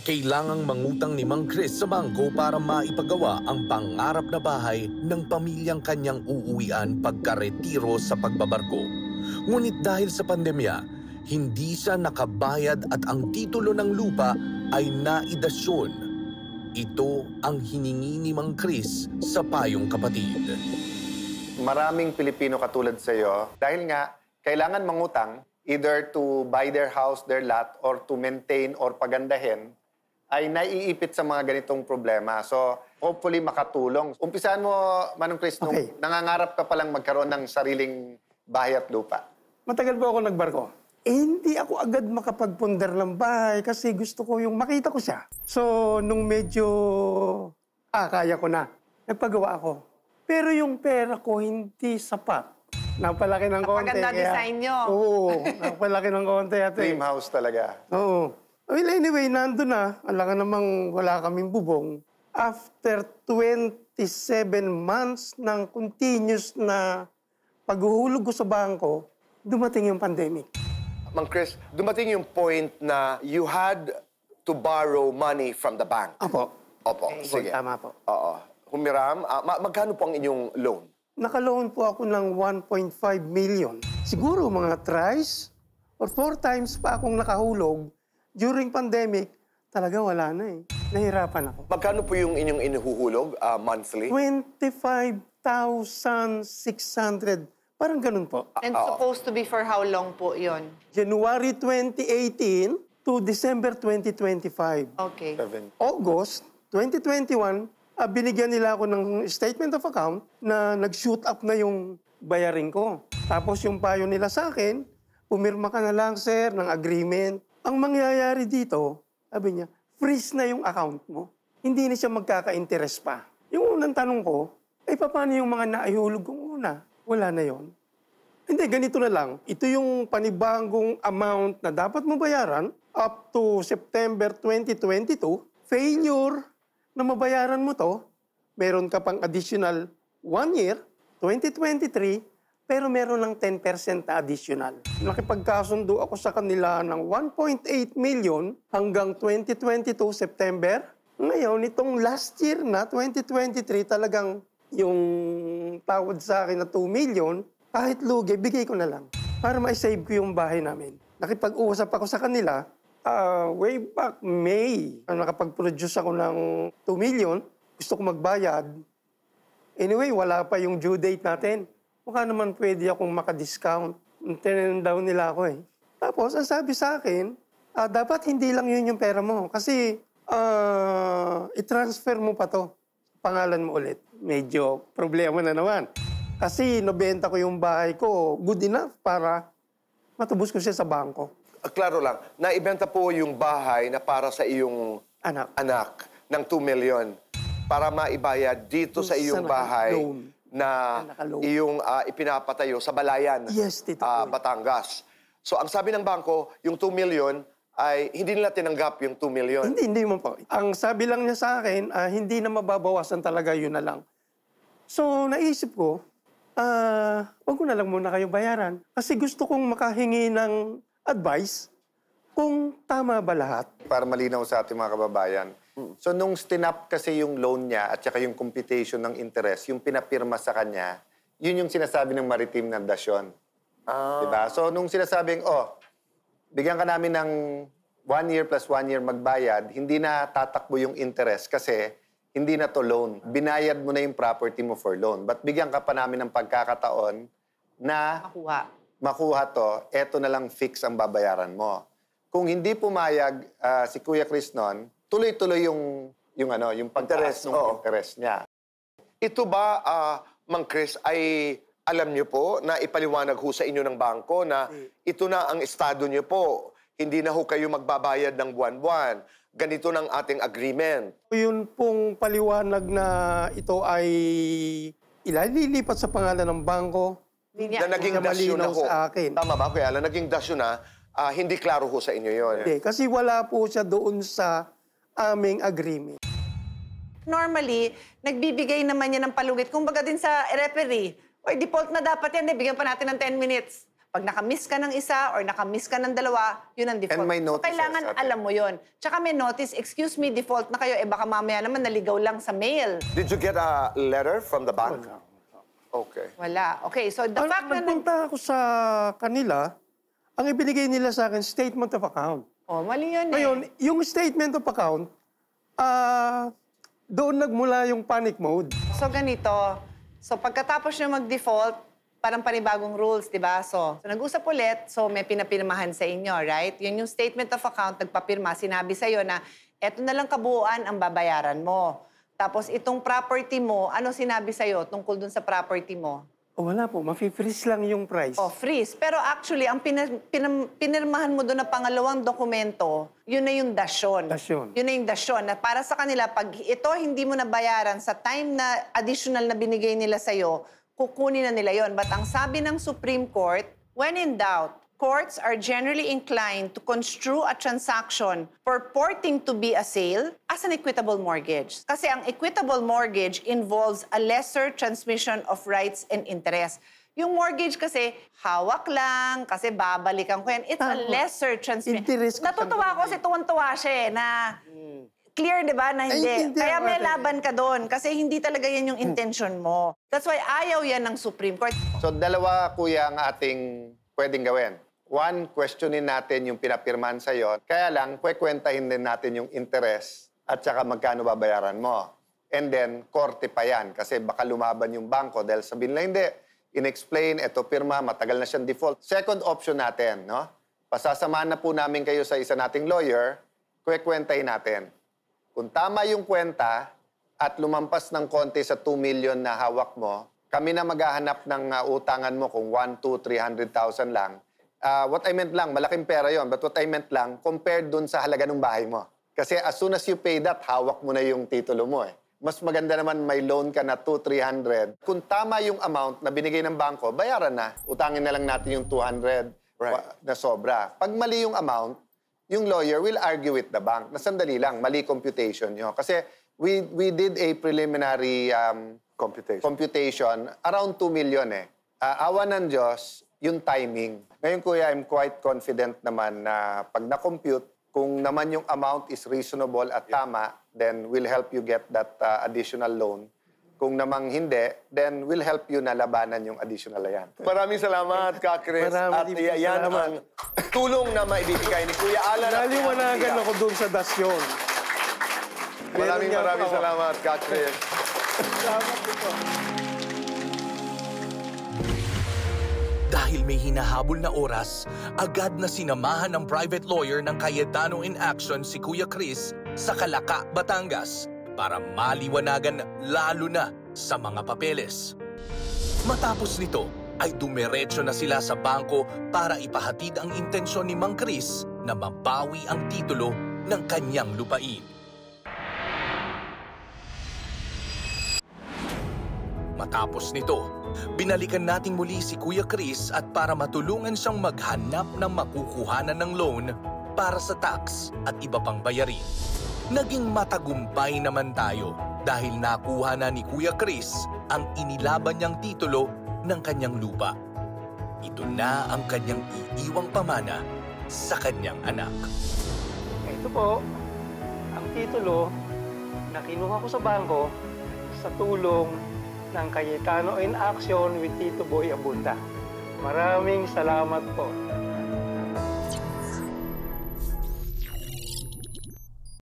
Kailangang mangutang ni Mang Chris sa bangko para maipagawa ang pangarap na bahay ng pamilyang kanyang uuwian pagkaretiro sa pagbabarko. Ngunit dahil sa pandemya, hindi siya nakabayad at ang titulo ng lupa ay naidasyon. Ito ang hiningi ni Mang Chris sa payong kapatid. Maraming Pilipino katulad sa iyo dahil nga kailangan mangutang either to buy their house, their lot, or to maintain or pagandahin, ay naiipit sa mga ganitong problema. So, hopefully makatulong. Umpisahan mo, Manong Chris, nung nangangarap ka palang magkaroon ng sariling bahay at lupa. Matagal po ako nagbarko. Hindi ako agad makapagpundar ng bahay kasi gusto ko yung makita ko siya. So, nung medyo, kaya ko na, nagpagawa ako. Pero yung pera ko hindi sapat. Napalaki ng konti. Napaganda design nyo. Oo, napalaki ng konti. Dream house talaga. Oo. Well, anyway, nandun na. Alam namang wala kaming bubong. After 27 months ng continuous na paghuhulog ko sa bangko, dumating yung pandemic. Mang Chris, dumating yung point na you had to borrow money from the bank. Opo. Opo, sige. Tama po. Oo. Humiram. Magkano po ang inyong loan? Nakaloan po ako ng 1.5 million. Siguro mga thrice or 4 times pa akong nakahulog. During pandemic, talaga wala na eh. Nahirapan ako. Magkano po yung inyong inuhuhulog monthly? 25,600. Parang ganun po. And supposed to be for how long po yon? January 2018 to December 2025. Okay. August 2021, binigyan nila ako ng statement of account na nag-shoot up na yung bayarin ko. Tapos yung payo nila sa akin, pumirma ka na lang, sir, ng agreement. Ang mangyayari dito, sabi niya, freeze na yung account mo. Hindi na siya magkaka-interest pa. Yung unang tanong ko, paano yung mga naihulog kong una? Wala na yon. Hindi, ganito na lang. Ito yung panibagong amount na dapat mo bayaran up to September 2022. Failure na mabayaran mo to, meron ka pang additional 1 year, 2023, pero meron lang 10% na additional. Nakipagkasundo ako sa kanila ng 1.8 million hanggang 2022 September. Ngayon, itong last year na, 2023, talagang yung tawad sa akin na 2 million, kahit lugi, bigay ko na lang para ma-save ko yung bahay namin. Nakipag-uusap ako sa kanila, way back May, nakapag-produce ako ng 2 million, gusto ko magbayad. Anyway, wala pa yung due date natin. Mukha naman pwede akong makadiscount. Turn down nila ako eh. Tapos, ang sabi sa akin, dapat hindi lang yun yung pera mo. Kasi, i-transfer mo pa to. Pangalan mo ulit. Medyo problema na naman. Kasi, nabenta ko yung bahay ko, good enough para matubos ko siya sa bangko. Klaro lang, naibenta po yung bahay na para sa iyong anak ng 2 million para maibayad dito sa iyong bahay na iyong ipinapatayo sa Balayan, Batangas. So, ang sabi ng bangko, yung 2 million ay hindi nila tinanggap yung 2 million. Hindi mo po. Ang sabi lang niya sa akin, hindi na mababawasan talaga, yun na lang. So, naisip ko, wag ko na lang muna kayo bayaran. Kasi gusto kong makahingi ng advice kung tama ba lahat. Para malinaw sa ating mga kababayan. So, nung stinap kasi yung loan niya at saka yung computation ng interest, yung pinapirma sa kanya, yun yung sinasabi ng maritim na dasyon. Diba? So, nung sinasabing, bigyan ka namin ng 1 year plus 1 year magbayad, hindi na tatakbo yung interest kasi hindi na to loan. Binayad mo na yung property mo for loan. But bigyan ka pa namin ng pagkakataon na makuha to, eto na lang fix ang babayaran mo. Kung hindi pumayag si Kuya Chris noon, tuloy-tuloy yung pagtaas ng interest niya. Ito ba, Mang Chris, ay alam niyo po na ipaliwanag ho sa inyo ng bangko na ito na ang estado niyo po. Hindi na ho kayo magbabayad ng buwan-buwan. Ganito ng ating agreement. Yun pong paliwanag na ito ay ililipat sa pangalan ng bangko. Na naging dasyon na ho. Sa akin. Tama ba, Kuya Alan? Naging dasyon na, hindi klaro ho sa inyo yun. Hindi, kasi wala po siya doon sa aming agreement. Normally, nagbibigay naman yan ng palugit. Kung baga din sa referee, default na dapat yan, bigyan pa natin ng 10 minutes. Pag nakamiss ka ng isa or nakamiss ka ng dalawa, yun ang default. And may So, notices kailangan at- alam mo yun. Tsaka may notice, excuse me, default na kayo. Baka mamaya naman naligaw lang sa mail. Did you get a letter from the bank? Okay. Wala. Okay, so the fact na... Nagpunta ako sa kanila, ang ibinigay nila sa akin, statement of account. Oh, mali yun Ngayon, yung statement of account, doon nagmula yung panic mode. So, ganito. So, pagkatapos nyo mag-default, parang panibagong rules, di ba? So nag-usap ulit, so may pinapirmahan sa inyo, right? Yun yung statement of account, nagpapirma, sinabi sa'yo na eto na lang kabuuan ang babayaran mo. Tapos itong property mo, ano sinabi sa'yo tungkol dun sa property mo? O wala po, mafi-freeze lang yung price. Oh, freeze. Pero actually, ang pinirmahan mo doon na pangalawang dokumento, yun na yung dasyon. Dasyon. Yun na yung dasyon. Na para sa kanila, pag ito hindi mo nabayaran sa time na additional na binigay nila sa'yo, kukunin na nila yon. But ang sabi ng Supreme Court, when in doubt, courts are generally inclined to construe a transaction purporting to be a sale as an equitable mortgage. Kasi ang equitable mortgage involves a lesser transmission of rights and interest. Yung mortgage kasi, hawak lang, kasi babalikan ko yan. It's a lesser transmission. Interest ko Natutuwa ako kasi tuwan-tuwa siya na clear, di ba, na hindi. hindi Kaya may ako, laban ka doon kasi hindi talaga yan yung intention mo. That's why ayaw yan ng Supreme Court. So dalawa, kuya, ang ating pwedeng gawin. One, questionin natin yung pinapirmahan sa'yo. Kaya lang, kwekwentahin din natin yung interest at saka magkano babayaran mo. And then, korte pa yan kasi baka lumaban yung bangko dahil sabihin na hindi. In-explain, eto pirma, matagal na siyang default. Second option natin, no? Pasasamahan na po namin kayo sa isa nating lawyer, kwekwentahin natin. Kung tama yung kwenta at lumampas ng konti sa 2 million na hawak mo, kami na maghahanap ng utangan mo kung 1, 2, 300,000 lang. What I meant lang, malaking pera yon, but what I meant lang, compared dun sa halaga ng bahay mo. Kasi as soon as you pay that, hawak mo na yung titulo mo eh. Mas maganda naman may loan ka na 200, 300. Kung tama yung amount na binigay ng bangko, bayaran na. Utangin na lang natin yung 200 na sobra. Pag mali yung amount, yung lawyer will argue with the bank na sandali lang, mali computation nyo. Kasi we did a preliminary computation around 2 million eh. Awa ng Diyos, yung timing. Ngayon, kuya, I'm quite confident naman na pag na-compute, kung naman yung amount is reasonable at tama, then we'll help you get that additional loan. Kung namang hindi, then we'll help you na labanan yung additional na yan. Maraming salamat, Ka Chris. At yan ang tulong na maibibigay ni Kuya Alan. Naliwanagan ako doon sa dasyon. Maraming salamat, Ka Chris. Salamat po. Dahil may hinahabol na oras, agad na sinamahan ng private lawyer ng Cayetano in Action si Kuya Chris sa Calaca, Batangas para maliwanagan lalo na sa mga papeles. Matapos nito ay dumiretso na sila sa bangko para ipahatid ang intensyon ni Mang Chris na mabawi ang titulo ng kanyang lupain. Matapos nito, binalikan nating muli si Kuya Chris at para matulungan siyang maghanap ng makukuhanan ng loan para sa tax at iba pang bayarin. Naging matagumpay naman tayo dahil nakuha na ni Kuya Chris ang inilaban niyang titulo ng kanyang lupa. Ito na ang kanyang iiwang pamana sa kanyang anak. Ito po, ang titulo na kinuha ko sa bangko sa tulong ng Cayetano in Action with Tito Boy Abunda. Maraming salamat po.